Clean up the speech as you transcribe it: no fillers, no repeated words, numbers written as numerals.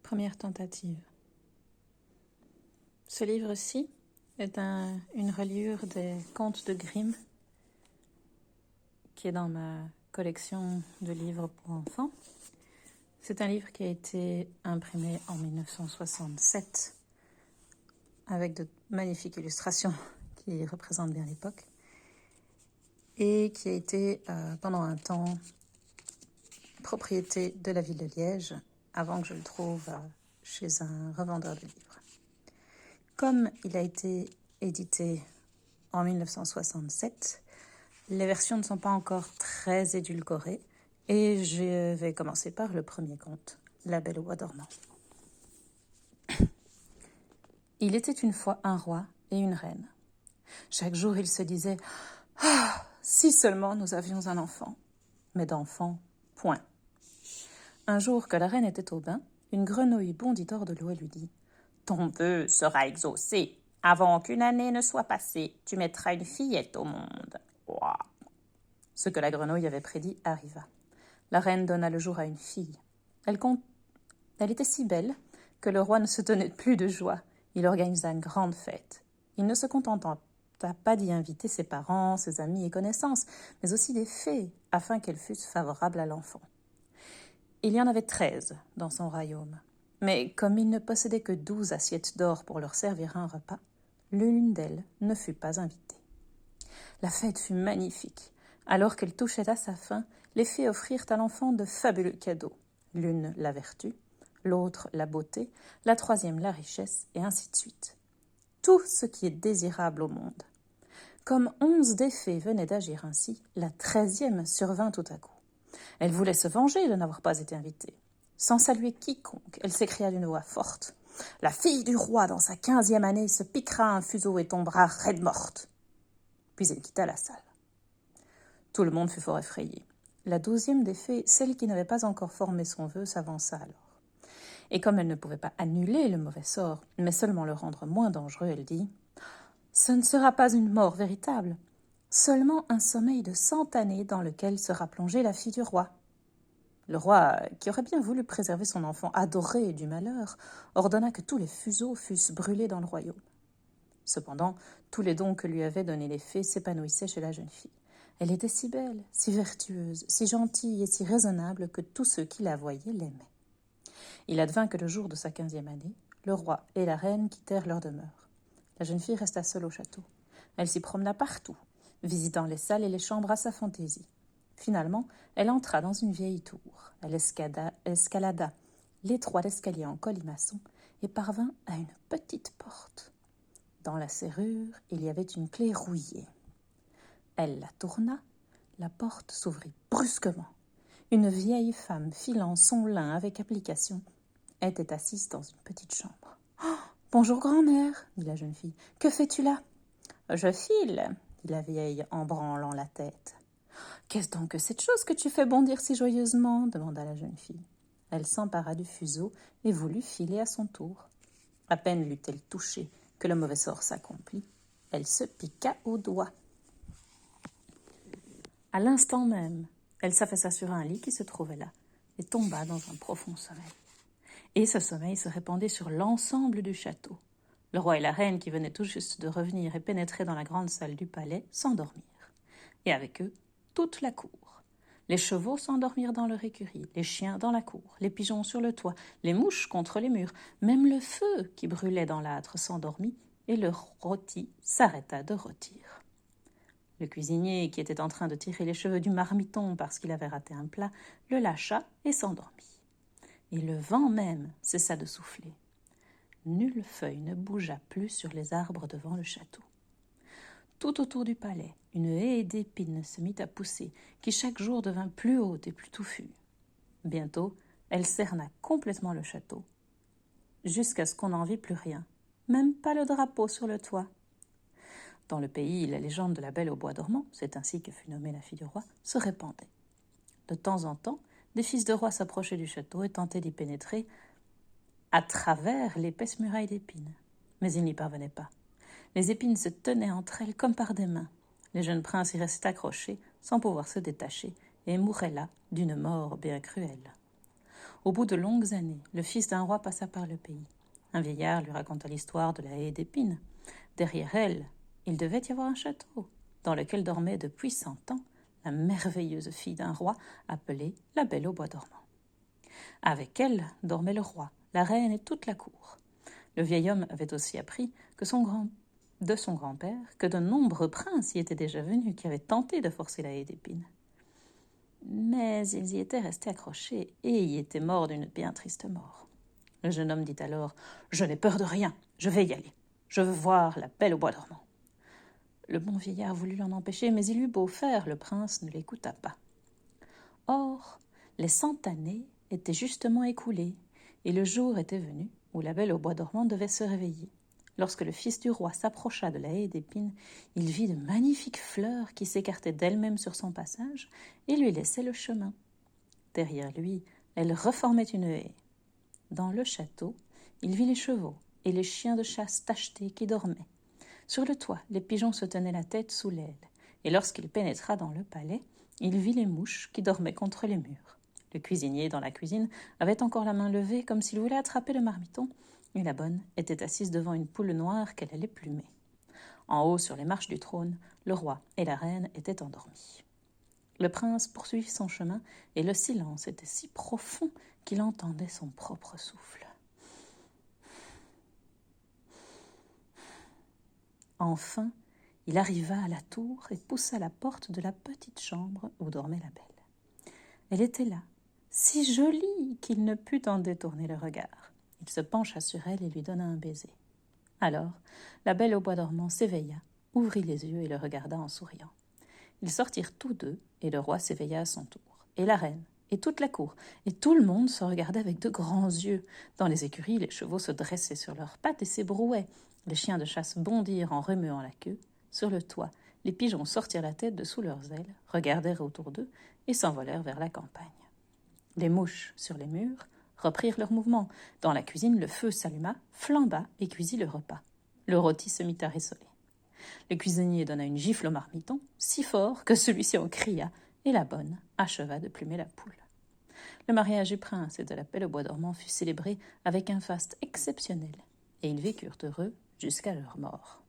Première tentative. Ce livre-ci est une reliure des contes de Grimm qui est dans ma collection de livres pour enfants. C'est un livre qui a été imprimé en 1967 avec de magnifiques illustrations qui représentent bien l'époque et qui a été pendant un temps propriété de la ville de Liège avant que je le trouve chez un revendeur de livres. Comme il a été édité en 1967, les versions ne sont pas encore très édulcorées et je vais commencer par le premier conte, La Belle au bois dormant. Il était une fois un roi et une reine. Chaque jour, il se disait « Ah, si seulement nous avions un enfant !» Mais d'enfant, point. Un jour que la reine était au bain, une grenouille bondit hors de l'eau et lui dit « Ton vœu sera exaucé. Avant qu'une année ne soit passée, tu mettras une fillette au monde. » Ouah. Ce que la grenouille avait prédit arriva. La reine donna le jour à une fille. Elle était si belle que le roi ne se tenait plus de joie. Il organisa une grande fête. Il ne se contenta pas d'y inviter ses parents, ses amis et connaissances, mais aussi des fées, afin qu'elles fussent favorables à l'enfant. Il y en avait 13 dans son royaume, mais comme il ne possédait que 12 assiettes d'or pour leur servir un repas, l'une d'elles ne fut pas invitée. La fête fut magnifique. Alors qu'elle touchait à sa fin, les fées offrirent à l'enfant de fabuleux cadeaux. L'une la vertu, l'autre la beauté, la troisième la richesse, et ainsi de suite. Tout ce qui est désirable au monde. Comme 11 des fées venaient d'agir ainsi, la 13e survint tout à coup. Elle voulait se venger de n'avoir pas été invitée. Sans saluer quiconque, elle s'écria d'une voix forte. « La fille du roi, dans sa 15e année, se piquera un fuseau et tombera raide morte. » Puis elle quitta la salle. Tout le monde fut fort effrayé. La 12e des fées, celle qui n'avait pas encore formé son vœu, s'avança alors. Et comme elle ne pouvait pas annuler le mauvais sort, mais seulement le rendre moins dangereux, elle dit « Ce ne sera pas une mort véritable, seulement un sommeil de 100 années dans lequel sera plongée la fille du roi. » Le roi, qui aurait bien voulu préserver son enfant adoré du malheur, ordonna que tous les fuseaux fussent brûlés dans le royaume. Cependant, tous les dons que lui avaient donnés les fées s'épanouissaient chez la jeune fille. Elle était si belle, si vertueuse, si gentille et si raisonnable que tous ceux qui la voyaient l'aimaient. Il advint que le jour de sa 15e année, le roi et la reine quittèrent leur demeure. La jeune fille resta seule au château. Elle s'y promena partout, visitant les salles et les chambres à sa fantaisie. Finalement, elle entra dans une vieille tour. Elle escalada l'étroit escalier en colimaçon et parvint à une petite porte. Dans la serrure, il y avait une clé rouillée. Elle la tourna, la porte s'ouvrit brusquement. Une vieille femme filant son lin avec application était assise dans une petite chambre. Oh, « Bonjour grand-mère, dit la jeune fille. Que fais-tu là ? » Je file, dit la vieille en branlant la tête. Qu'est-ce donc que cette chose que tu fais bondir si joyeusement ? Demanda la jeune fille. Elle s'empara du fuseau et voulut filer à son tour. À peine l'eut-elle touché que le mauvais sort s'accomplit. Elle se piqua au doigt. À l'instant même, elle s'affaissa sur un lit qui se trouvait là et tomba dans un profond sommeil. Et ce sommeil se répandait sur l'ensemble du château. Le roi et la reine, qui venaient tout juste de revenir et pénétrer dans la grande salle du palais, s'endormirent. Et avec eux, toute la cour. Les chevaux s'endormirent dans leur écurie, les chiens dans la cour, les pigeons sur le toit, les mouches contre les murs. Même le feu qui brûlait dans l'âtre s'endormit et le rôti s'arrêta de rôtir. Le cuisinier, qui était en train de tirer les cheveux du marmiton parce qu'il avait raté un plat, le lâcha et s'endormit. Et le vent même cessa de souffler. Nulle feuille ne bougea plus sur les arbres devant le château. Tout autour du palais, une haie d'épines se mit à pousser, qui chaque jour devint plus haute et plus touffue. Bientôt, elle cerna complètement le château, jusqu'à ce qu'on n'en vit plus rien, même pas le drapeau sur le toit. Dans le pays, la légende de la Belle au bois dormant, c'est ainsi que fut nommée la fille du roi, se répandait. De temps en temps, des fils de roi s'approchaient du château et tentaient d'y pénétrer à travers l'épaisse muraille d'épines. Mais ils n'y parvenaient pas. Les épines se tenaient entre elles comme par des mains. Les jeunes princes y restaient accrochés, sans pouvoir se détacher, et mouraient là d'une mort bien cruelle. Au bout de longues années, le fils d'un roi passa par le pays. Un vieillard lui raconta l'histoire de la haie d'épines. Derrière elle, il devait y avoir un château, dans lequel dormait depuis 100 ans la merveilleuse fille d'un roi appelée la Belle au bois dormant. Avec elle dormait le roi, la reine et toute la cour. Le vieil homme avait aussi appris de son grand-père que de nombreux princes y étaient déjà venus, qui avaient tenté de forcer la haie d'épines. Mais ils y étaient restés accrochés et y étaient morts d'une bien triste mort. Le jeune homme dit alors « Je n'ai peur de rien, je vais y aller. Je veux voir la Belle au bois dormant. » Le bon vieillard voulut l'en empêcher, mais il eut beau faire, le prince ne l'écouta pas. Or, les 100 années étaient justement écoulées, et le jour était venu où la Belle au bois dormant devait se réveiller. Lorsque le fils du roi s'approcha de la haie d'épines, il vit de magnifiques fleurs qui s'écartaient d'elles-mêmes sur son passage et lui laissaient le chemin. Derrière lui, elles reformaient une haie. Dans le château, il vit les chevaux et les chiens de chasse tachetés qui dormaient. Sur le toit, les pigeons se tenaient la tête sous l'aile, et lorsqu'il pénétra dans le palais, il vit les mouches qui dormaient contre les murs. Le cuisinier, dans la cuisine, avait encore la main levée comme s'il voulait attraper le marmiton, et la bonne était assise devant une poule noire qu'elle allait plumer. En haut, sur les marches du trône, le roi et la reine étaient endormis. Le prince poursuivit son chemin, et le silence était si profond qu'il entendait son propre souffle. Enfin, il arriva à la tour et poussa la porte de la petite chambre où dormait la Belle. Elle était là, si jolie qu'il ne put en détourner le regard. Il se pencha sur elle et lui donna un baiser. Alors, la Belle au bois dormant s'éveilla, ouvrit les yeux et le regarda en souriant. Ils sortirent tous deux, et le roi s'éveilla à son tour, et la reine, et toute la cour, et tout le monde se regardait avec de grands yeux. Dans les écuries, les chevaux se dressaient sur leurs pattes et s'ébrouaient. Les chiens de chasse bondirent en remuant la queue. Sur le toit, les pigeons sortirent la tête de sous leurs ailes, regardèrent autour d'eux et s'envolèrent vers la campagne. Les mouches, sur les murs, reprirent leur mouvement. Dans la cuisine, le feu s'alluma, flamba et cuisit le repas. Le rôti se mit à rissoler. Le cuisinier donna une gifle au marmiton, si fort que celui-ci en cria, et la bonne acheva de plumer la poule. Le mariage du prince et de la Belle au bois dormant fut célébré avec un faste exceptionnel, et ils vécurent heureux jusqu'à leur mort.